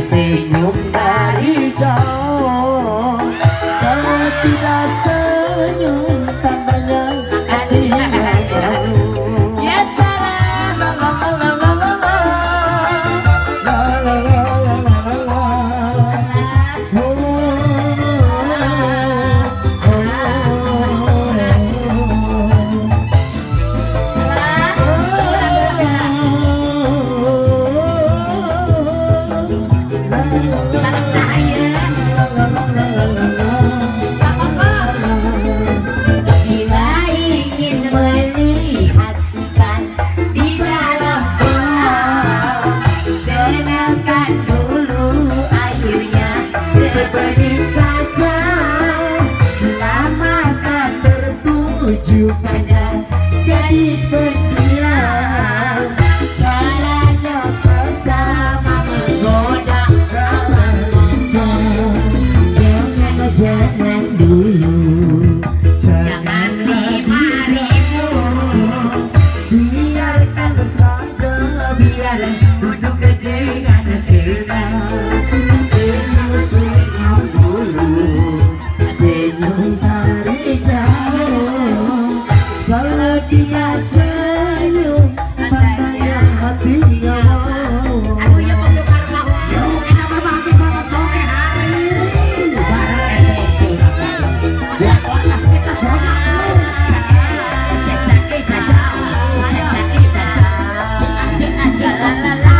Senyum dari jauh, tidak senyum tandanya hati yang baru. Ya salam, pada gadis berdiam, caranya bersama menggoda rawan. Jangan dulu, jangan 5.000, biarkan saja, biar duduk dengan tenang. Senyum dulu, senyum dari jauh. Kalau dia senyum, tandanya hatinya mau. Aku yang mau tukar mau. Yo, enak berbagi banget sore hari. Barang esensi. Ya, kualitas kita banget. Cek-cek jajal. Cek-cek jajal. Cek aja la la la.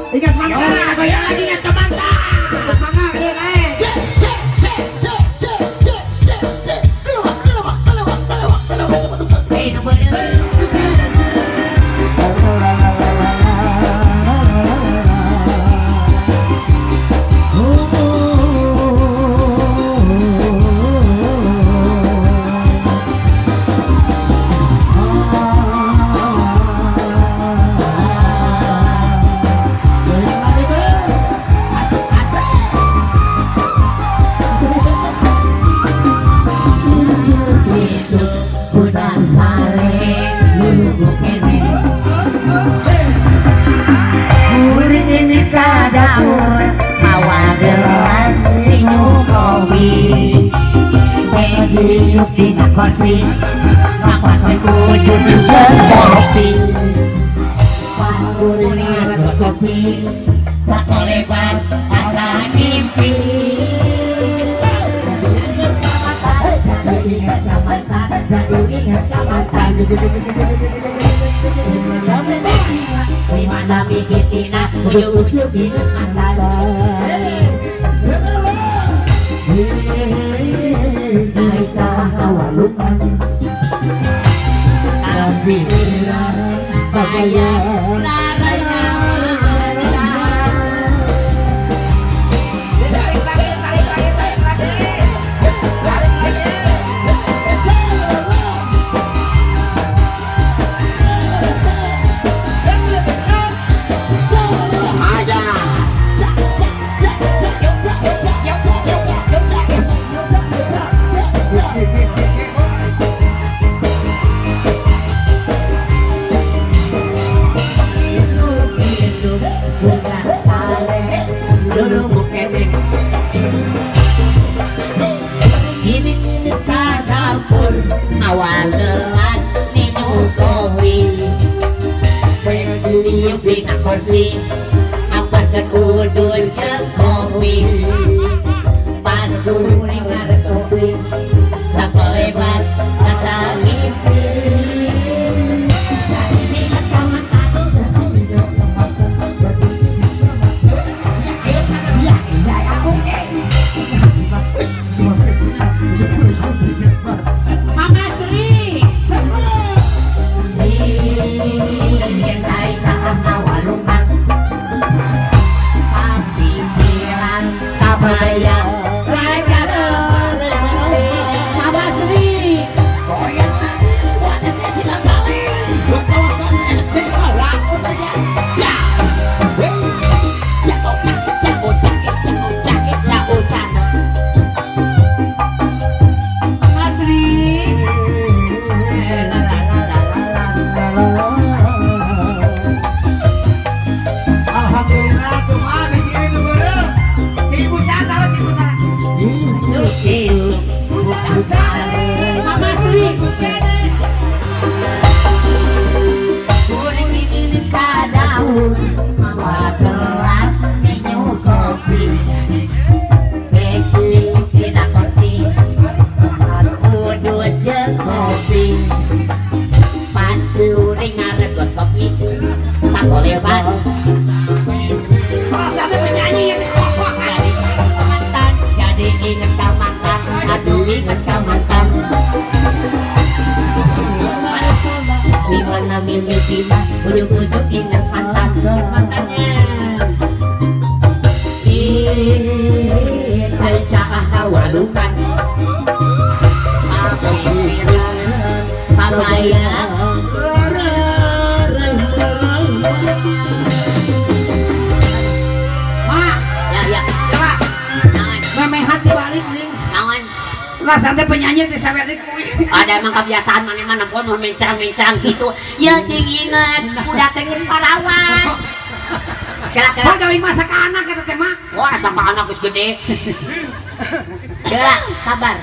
Ingat mantan. Goyang lagi ingat ke mantan. Semangat ya naik. Hei sebenarnya. Hidup di kursi, ngapain kudu kopi. Pas kuningan kopi, satu lebar asa mimpi. Jadi ingat mantan, jadi ingat mantan. Dimana mikitina, ujung-ujung ingat mantan. Saya salah kawalukan tapi bagaimana laranya awal gelas minum kopi pendiuk di kursi apa kedudun cek kopi pas kuning ada kopi sampai lebar rasa mimpi jadi ingat kawan aku Mama Sri saya saat awalungan tapi bilang kabaya raja Mama Sri goyang lagi buat SD Cilangkali buat kawasan SD Sawaku ternyata Mama Sri kuring ini kadaun bawa gelas minum kopi keklik tina kursi udut jeung kopi pas kuring ngaregot kopi sakolebat rasanya penyanyi yang dirokok jadi mantan jadi inget ka mantan aduh inget ka mantan dimana mimpi tiba ujung-ujung ingat mantan mantannya di tercah kawalukan apa papaya memehat dibalik nih naon rasanya penyanyi di sawer di ada emang kebiasaan mana-mana pun mau mencang-mencang gitu ya sing inget udah tenis parawan kira-kira gawe masak anak kata teh mah wah masak anak geus gede. Sabar.